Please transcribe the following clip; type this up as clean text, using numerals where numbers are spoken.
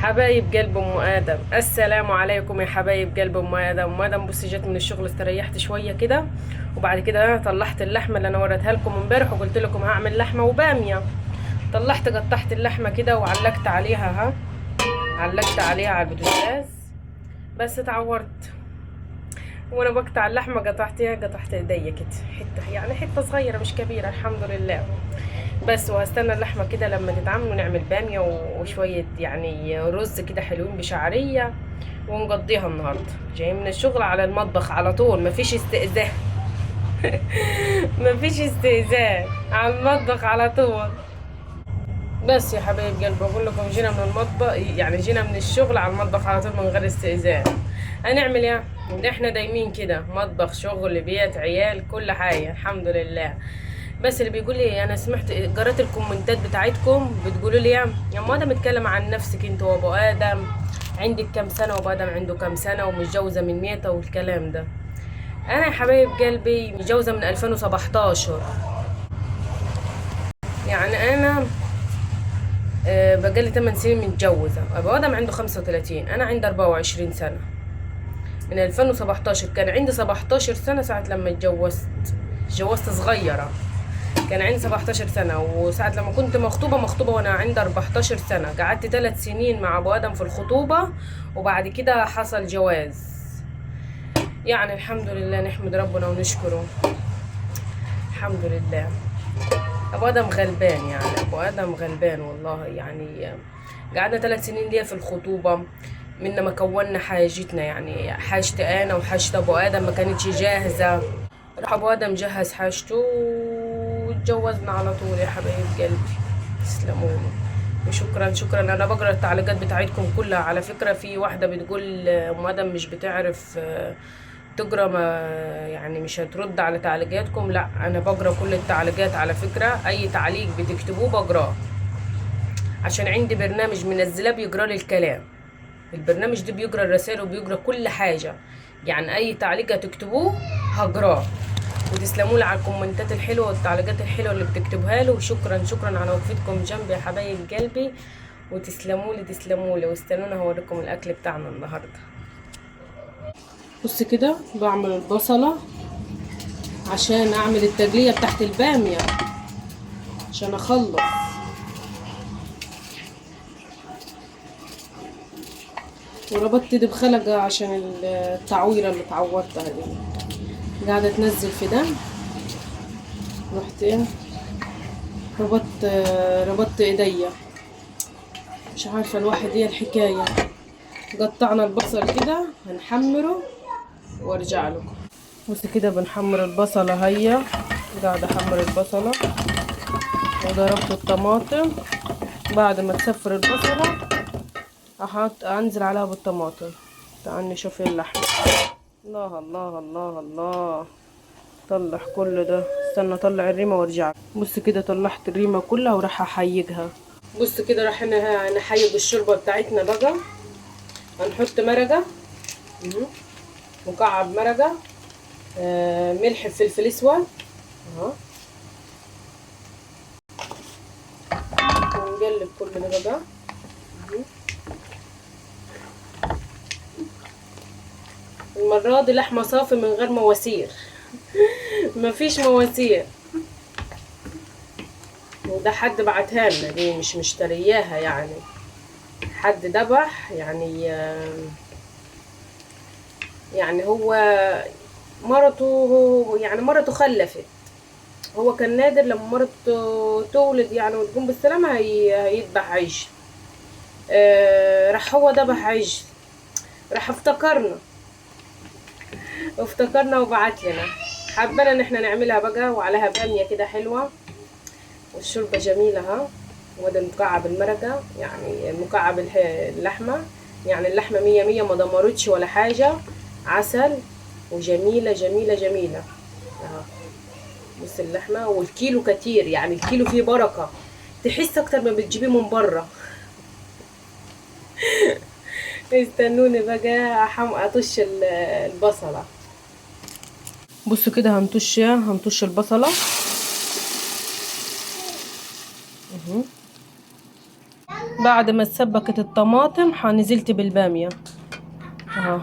حبايب قلب ام ادم، السلام عليكم يا حبايب قلب ام ادم. ام ادم بصي، جت من الشغل استريحت شويه كده، وبعد كده انا طلعت اللحمه اللي انا وريتها لكم امبارح وقلت لكم هعمل لحمه وباميه. طلعت قطعت اللحمه كده وعلقت عليها علقت عليها على البوتاجاز. بس اتعورت وانا بقطع اللحمه، قطعت ايديا كده حته، يعني حته صغيره مش كبيره الحمد لله. بس وهستنى اللحمه كده لما تتعمل ونعمل باميه وشويه يعني رز كده حلوين بشعريه ونقضيها النهارده. جاي من الشغل على المطبخ على طول، مفيش استئذان. مفيش استئذان، على المطبخ على طول. بس يا حبايب قلبي بقول لكم، جينا من المطبخ يعني جينا من الشغل على المطبخ على طول من غير استئذان. هنعمل ايه؟ احنا دايمين كده، مطبخ شغل بيت عيال كل حاجه الحمد لله. بس اللي بيقول لي انا سمعت قرأت الكومنتات بتاعتكم بتقولوا لي يا ام ادم اتكلم عن نفسك انت وابو ادم، عندك كام سنه وابو ادم عنده كام سنه ومتجوزه من ميته والكلام ده. انا يا حبايب قلبي متجوزه من 2017، يعني انا بقالي 8 سنين متجوزه. ابو ادم عنده 35، انا عندي 24 سنه. من 2017 كان عندي 17 سنه ساعه لما اتجوزت صغيره. كان عندي 17 سنة، وساعة لما كنت مخطوبة وأنا عندي 14 سنة. قعدت 3 سنين مع أبو آدم في الخطوبة، وبعد كده حصل جواز. يعني الحمد لله، نحمد ربنا ونشكره. الحمد لله. أبو آدم غلبان، يعني أبو آدم غلبان والله. يعني قعدنا 3 سنين ليا في الخطوبة، من ما كونا حاجتنا، يعني حاجتي أنا وحاجة أبو آدم ما كانتش جاهزة. راح أبو آدم جهز حاجته واتجوزنا على طول يا حبايب قلبي. تسلموني وشكرا شكرا. انا بقرا التعليقات بتاعتكم كلها على فكره. في واحده بتقول ام ادم مش بتعرف تقرا، ما يعني مش هترد على تعليقاتكم. لا، انا بقرا كل التعليقات على فكره. اي تعليق بتكتبوه بقراه، عشان عندي برنامج منزله بيقرا لي الكلام. البرنامج ده بيقرا الرسائل وبيقرا كل حاجه، يعني اي تعليق هتكتبوه هقراه. وتسلموا لي على الكومنتات الحلوه والتعليقات الحلوه اللي بتكتبوها لي، وشكرا شكرا على وقفتكم جنبي يا حبايب قلبي. وتسلموا لي واستنونا هوريكم الاكل بتاعنا النهارده. بص كده بعمل البصله عشان اعمل التقليه بتاعت الباميه عشان اخلص. وربطت دي بخلقه عشان التعويره اللي اتعورتها دي، قاعده تنزل في دم. رحت ايه، ربطت ايديا، مش عارفه الواحد ايه الحكايه. قطعنا البصل كده هنحمره وارجع لكم. بص كده بنحمر البصله، هيا قاعده احمر البصله وضربت الطماطم. بعد ما تصفر البصله انزل عليها بالطماطم. تعالي نشوف اللحمه. الله الله الله الله، طلع كل ده. استنى اطلع الريمه وارجع. بص كده طلعت الريمه كلها وراح احيجها. بص كده راح نحيج الشوربه بتاعتنا بقى. هنحط مرقه، مكعب مرقه، ملح فلفل اسود اهو، ونقلب كل ده بقى. المره دي لحمه صافي من غير مواسير. مفيش مواسير، وده حد بعتها لنا، دي مش مشترياها يعني، حد ذبح يعني هو مرته خلفت. هو كان نادر لما مرته تولد يعني وتقوم بالسلامة هيذبح عيش. راح هو ذبح عيش، راح افتكرنا وبعت لنا. حبنا ان احنا نعملها بقى، وعليها بامية كده حلوة، والشوربة جميلة ها. وده مكعب المرقة، يعني مكعب اللحمة، يعني اللحمة مية مية ما دمرتش ولا حاجة. عسل وجميلة جميلة جميلة اهو. بص اللحمة، والكيلو كتير، يعني الكيلو فيه بركة، تحس اكتر ما بتجيبيه من بره. استنوني بقى اطش البصلة. بصوا كده هنطش البصلة بعد ما اتسبكت الطماطم نزلت بالبامية اهو.